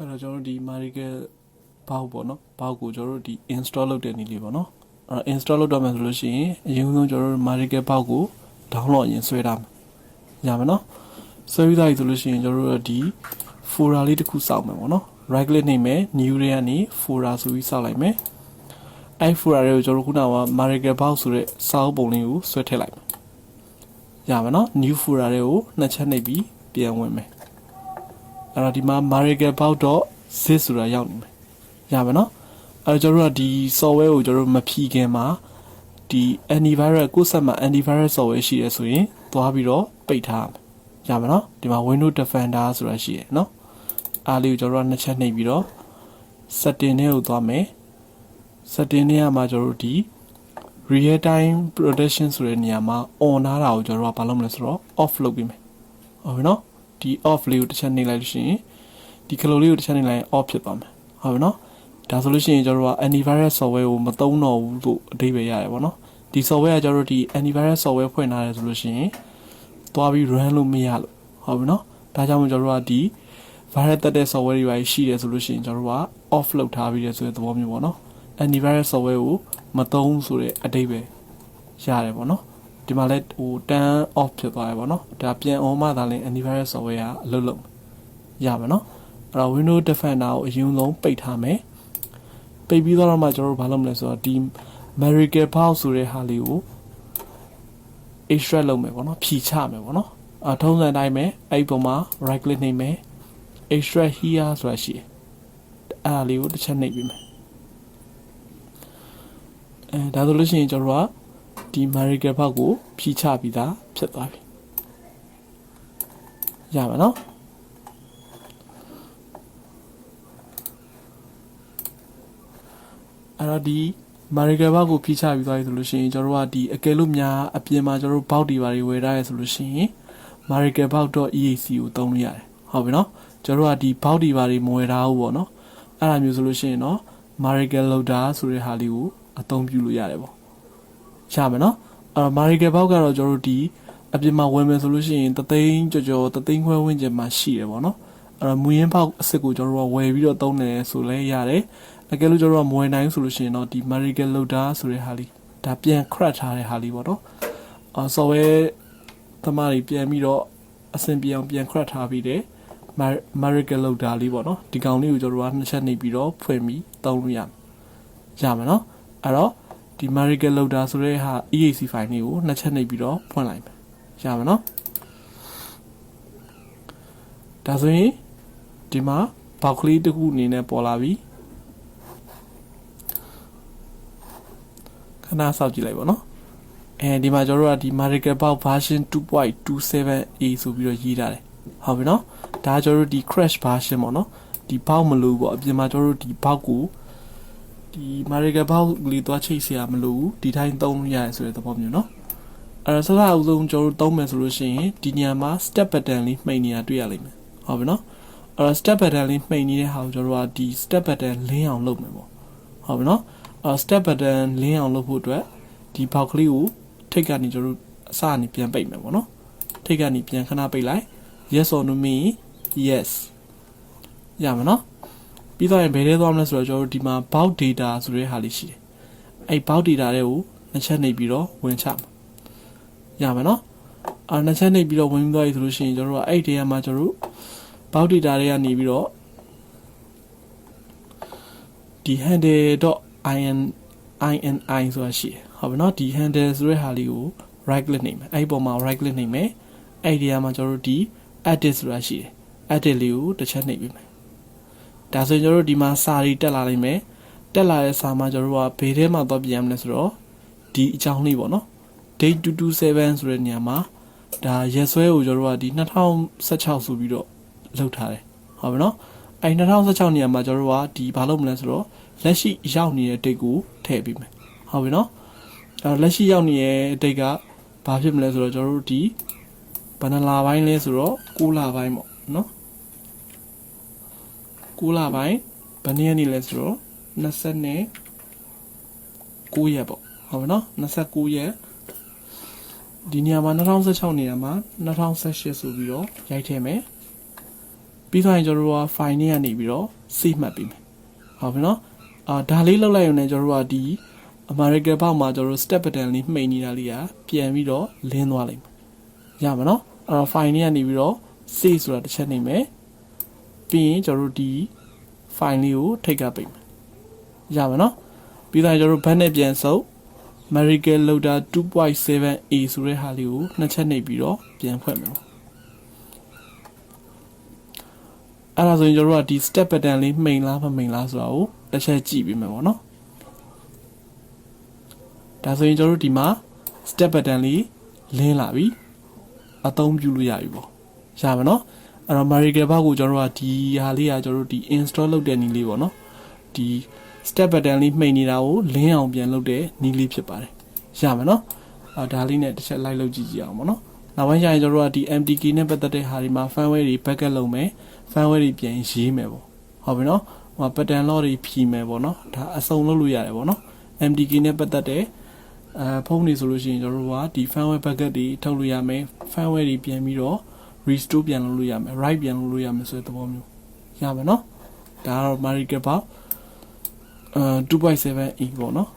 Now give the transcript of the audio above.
အဲ့တော့ကျွန်တော်ဒီ Marical ဘောက်ပေါ့နော်ဘောက်ကိုကျွန်တော်တို့ဒီ install လုပ်တဲ့နည်းလေးပေါ့နော်အဲ့ install လုပ်တော့မယ်ဆိုလို့ရှိရင်အရင်ဆုံးကျွန်တော်တို့ Marical ဘောက်ကို download ရင်ဆွဲထားမယ်ရမယ်နော်ဆွဲပြီးသားပြီဆိုလို့ရှိရင်ကျွန်တော်တို့ဒီ folder လေးတစ်ခုစောင့်မယ်ပေါ့နော် right click နှိပ်မယ် new တွေကနေ folder ဆိုပြီးစောင့်လိုက်မယ်အဲ့ folder တွေကိုကျွန်တော်ခုနက Marical ဘောက်ဆိုတဲ့စာအုပ်ပုံလေးကိုဆွဲထည့်လိုက်မယ်ရမယ်နော် new folder တွေကိုနှစ်ချက်နှိပ်ပြီးပြန်ဝင်မယ်အဲ့တော့ဒီမှာ marical.zip ဆိုတာရောက်နေမယ်ရမယ်နော်အဲ့တော့ကျွန်တော်တို့ကဒီ software ကိုကျွန်တော်တို့မဖြီးခင်မှာဒီ antivirus ကိုယ့်ဆက်မှာ antivirus software ရှိတယ်ဆိုရင်သွားပြီးတော့ပိတ်ထားရမယ်နော်ဒီမှာ Windows Defender ဆိုတာရှိရယ်နော်အားလေးကိုကျွန်တော်တို့နှစ်ချက်နှိပ်ပြီးတော့ setting တွေကိုသွားမယ် setting တွေကမှာကျွန်တော်တို့ဒီ real time protection ဆိုတဲ့နေရာမှာ on ထားတာကိုကျွန်တော်တို့ကဘာလုပ်မလဲဆိုတော့ off လုပ်ပေးမယ်ဟုတ်ပြီနော်ဒီ off လေးကိုတစ်ချက်နှိပ်လိုက်လို့ရှိရင်ဒီ close လေးကိုတစ်ချက်နှိပ်လိုက်ရင် off ဖြစ်သွားမယ်ဟုတ်ပြီနော်ဒါဆိုလို့ရှိရင်ကျွန်တော်တို့က antivirus software ကိုမသုံးတော့ဘူးလို့အဓိပ္ပာယ်ရတယ်ပေါ့နော်ဒီ software ကကျွန်တော်တို့ဒီ antivirus software ဖွင့်ထားတယ်ဆိုလို့ရှိရင်သွားပြီး run လို့မရလို့ဟုတ်ပြီနော်ဒါကြောင့်မို့ကျွန်တော်တို့ကဒီ virus တက်တဲ့ software တွေပါရှိတယ်ဆိုလို့ရှိရင်ကျွန်တော်တို့က off လုပ်ထားပြီးတယ်ဆိုတဲ့သဘောမျိုးပေါ့နော် antivirus software ကိုမသုံးဆိုတဲ့အဓိပ္ပာယ်ရတယ်ပေါ့နော်ဒီမှာလဲဟို turn off ဖြစ်သွားတယ်ပေါ့နော်ဒါပြန် on မှသာလဲ antivirus software ကအလုပ်လုပ်ရမှာနော်အဲ့တော့ Windows Defender ကိုအရင်ဆုံးပိတ်ထားမယ်ပိတ်ပြီးတော့မှကျွန်တော်တို့ဘာလုပ်မလဲဆိုတော့ဒီ Marical ဘောက်ဆိုတဲ့ဟာလေးကို extract လုပ်မယ်ပေါ့နော်ဖြီချမယ်ပေါ့နော်ထုံးစံတိုင်းပဲအဲ့ဒီပုံမှာ right click နှိပ်မယ် extract here ဆိုတာရှိတယ်အဲ့ဒါလေးကိုတစ်ချက်နှိပ်ပြီးမယ်ဒါဆိုလို့ရှိရင်ကျွန်တော်တို့ကဒီ Marical ဘောက်ကိုဖြီချပြီးသားဖြစ်သွားပြီရပါနော်အဲ့တော့ဒီ Marical ဘောက်ကိုဖြီချပြီးသွားပြီဆိုလို့ရှိရင်ကျွန်တော်တို့ကဒီအကယ်လို့များအပြင်မှာကျွန်တော်တို့ဘောက်တွေပါတွေဝယ်ထားရဆိုလို့ရှိရင် marical.eac ကိုသုံးလို့ရတယ်ဟုတ်ပြီနော်ကျွန်တော်တို့ကဒီဘောက်တွေပါတွေမဝယ်ထားဘူးပေါ့နော်အဲ့ဒါမျိုးဆိုလို့ရှိရင်တော့ Marical loader ဆိုတဲ့ဟာလေးကိုအသုံးပြုလို့ရတယ်ပေါ့ရမယ်နော်အဲ့တော့ Marical ဘောက်ကတော့ကျွန်တော်တို့ဒီအပြင်မှာဝယ်မယ်ဆိုလို့ရှိရင်3သိန်းကျော်3သိန်းခွဲဝန်းကျင်မှာရှိတယ်ပေါ့နော်အဲ့တော့မူရင်းဘောက်အစ်စ်ကိုကျွန်တော်တို့ကဝယ်ပြီးတော့သုံးတယ်ဆိုလဲရတယ်အကယ်လို့ကျွန်တော်တို့ကမဝယ်နိုင်ဆိုလို့ရှိရင်တော့ဒီ Marical loader ဆိုတဲ့ဟာလေးဒါပြန် crack ထားတဲ့ဟာလေးပေါ့နော်software သမားတွေပြန်ပြီးတော့အဆင်ပြေအောင်ပြန် crack ထားပြီးတယ် Marical loader လေးပေါ့နော်ဒီကောင်လေးကိုကျွန်တော်တို့ကနှစ်ချက်နှိပ်ပြီးတော့ဖွင့်ပြီးသုံးလို့ရမယ်နော်အဲ့တော့ဒီ Marical loader ဆိုတဲ့ဟာ EAC file လေးကိုနှစ်ချက်နှိပ်ပြီးတော့ဖွင့်လိုက်မယ်ရမယ်နော်ဒါဆိုရင်ဒီမှာဘောက်ကလေးတစ်ခုအနေနဲ့ပေါ်လာပြီခဏစောင့်ကြည့်လိုက်ပါနော်ဒီမှာကျွန်တော်တို့ကဒီ Marical ဘောက် version 2.27a ဆိုပြီးတော့ရေးထားတယ်ဟုတ်ပြီနော်ဒါကျွန်တော်တို့ဒီ crash version ပေါ့နော်ဒီဘောက်မလို့ပေါ့အပြင်မှာကျွန်တော်တို့ဒီဘောက်ကိုဒီ Marical ဘောက်လေးသွားချိတ်เสียမလို့ဒီတိုင်းသုံးလို့ရတယ်ဆိုတဲ့သဘောမျိုးနော်အဲ့တော့စကားအဆုံးကျွန်တော်တို့သုံးမယ်ဆိုလို့ရှိရင်ဒီနေရာမှာ step button လေးမှိတ်နေတာတွေ့ရလိမ့်မယ်ဟုတ်ပြီနော်အဲ့တော့ step button လေးမှိတ်နေတဲ့ဟာကိုကျွန်တော်တို့ကဒီ step button လင်းအောင်လုပ်မယ်ပေါ့ဟုတ်ပြီနော်step button လင်းအောင်လုပ်ဖို့အတွက်ဒီဘောက်ကလေးကိုထိတ်ကနေကျွန်တော်တို့အစကနေပြန်ပိတ်မယ်ပေါ့နော်ထိတ်ကနေပြန်ခဏပိတ်လိုက် yes or no mean yes ရမှာနော်ပြီးတော့ဘယ်ထဲသွားမလဲဆိုတော့ကျွန်တော်တို့ဒီမှာ bulk data ဆိုတဲ့ဟာလေးရှိတယ်အဲ့ bulk data တွေကိုနှစ်ချက်နှိပ်ပြီးတော့ဝင်ချမှာရမှာနော်နှစ်ချက်နှိပ်ပြီးတော့ဝင်ပြီးသွားပြီဆိုလို့ရှိရင်ကျွန်တော်တို့ကအဲ့ဒီထဲမှာကျွန်တော်တို့ bulk data တွေကနေပြီးတော့ဒီ handle.ini ဆိုတာရှိတယ်ဟုတ်ပြီနော်ဒီ handle ဆိုတဲ့ဟာလေးကို right click နှိပ်မယ်အဲ့ဒီပုံမှာ right click နှိပ်မယ်အဲ့ဒီထဲမှာကျွန်တော်တို့ဒီ edit ဆိုတာရှိတယ် edit လေးကိုတစ်ချက်နှိပ်ပေးမယ်ဒါဆိုရင်ကျွန်တော်တို့ဒီမှာစာတွေတက်လာနိုင်မယ်တက်လာတဲ့စာမှာကျွန်တော်တို့ကဘေးထဲမှာသွားပြင်ရမလဲဆိုတော့ဒီအကြောင်းလေးပေါ့နော် date 227ဆိုတဲ့နေရာမှာဒါရက်စွဲကိုကျွန်တော်တို့ကဒီ2016ဆိုပြီးတော့လောက်ထားတယ်ဟုတ်ပြီနော်အဲ့2016နေရာမှာကျွန်တော်တို့ကဒီဘာလုပ်မလဲဆိုတော့လက်ရှိရောက်နေတဲ့ date ကိုထည့်ပေးမယ်ဟုတ်ပြီနော်အဲ့လက်ရှိရောက်နေတဲ့ date ကဘာဖြစ်မလဲဆိုတော့ကျွန်တော်တို့ဒီဘယ်နှလပိုင်းလဲဆိုတော့6လပိုင်းပေါ့နော်6လပိုင်းဘယ်နေ့လဲဆိုတော့29ရက်ပေါ့ဟုတ်ပြီနော်29ရက်ဒီနေရာမှာ2016နေရာမှာ2018ဆိုပြီးတော့ရိုက်ထည့်မယ် ပြီးတော့ကျွန်တော်တို့က file နဲ့ကနေပြီးတော့ save မှတ်ပေးမယ်ဟုတ်ပြီနော်ဒါလေးလောက်လိုက်ရုံနဲ့ကျွန်တော်တို့ကဒီ American ဘောက်မှာကျွန်တော်တို့ step button လေးမှိန်နေတာလေးကပြန်ပြီးတော့လင်းသွားလိမ့်မယ်ရမှာနော်အဲ့တော့ file နဲ့ကနေပြီးတော့ save ဆိုတာတစ်ချက်နေမယ်ပြီးရင်ကျွန်တော်တို့ဒီ file လေးကိုထိတ်ကပိတ်မယ်ရမှာနော်ပြီးတော့ကျွန်တော်တို့ back နဲ့ပြန်ဆုပ် American Loader 2.7a ဆိုတဲ့ဟာလေးကိုနှစ်ချက်နှိပ်ပြီးတော့ပြန်ဖွင့်မယ်အဲ့ဒါဆိုရင်ကျွန်တော်တို့ကဒီ step button လေးမှိန်လားမမှိန်လားဆိုတာကိုတစ်ချက်ကြည့်ပြီးမယ်ပေါ့နော်ဒါဆိုရင်ကျွန်တော်တို့ဒီမှာ step button လေးလင်းလာပြီအသုံးပြုလို့ရပြီပေါ့ရပါနော်အဲ့တော့ Marical ဘောက်ကိုကျွန်တော်တို့ကဒီဟာလေးကကျွန်တော်တို့ဒီ install လုပ်တဲ့နည်းလေးပေါ့နော်ဒီ step button လေးမှိန်နေတာကိုလင်းအောင်ပြန်လုပ်တဲ့နည်းလေးဖြစ်ပါတယ်ရမှာနော်ဒါလေးနဲ့တစ်ချက်လိုက်လုပ်ကြည့်ကြအောင်ပေါ့နော်နောက်ပိုင်းကျရင်ကျွန်တော်တို့ကဒီ empty key နဲ့ပတ်သက်တဲ့ဟာဒီမှာ firmware တွေ backup လုပ်မယ် firmware တွေပြန်ရေးမယ်ပေါ့ဟုတ်ပြီနော်ဟို pattern lock တွေဖြီးမယ်ပေါ့နော်ဒါအစုံလုပ်လို့ရတယ်ပေါ့နော် empty key နဲ့ပတ်သက်တဲ့ဖုန်းတွေဆိုလို့ရှိရင်ကျွန်တော်တို့ကဒီ firmware backup တွေထုတ်လို့ရမယ် firmware တွေပြန်ပြီးတော့ restore ပြန်လုပ်လို့ရမယ် write ပြန်လုပ်လို့ရမယ်ဆိုတဲ့သဘောမျိုးရမယ်နော်ဒါကတော့ Marical ဘောက်2.7e ပေါ့နော်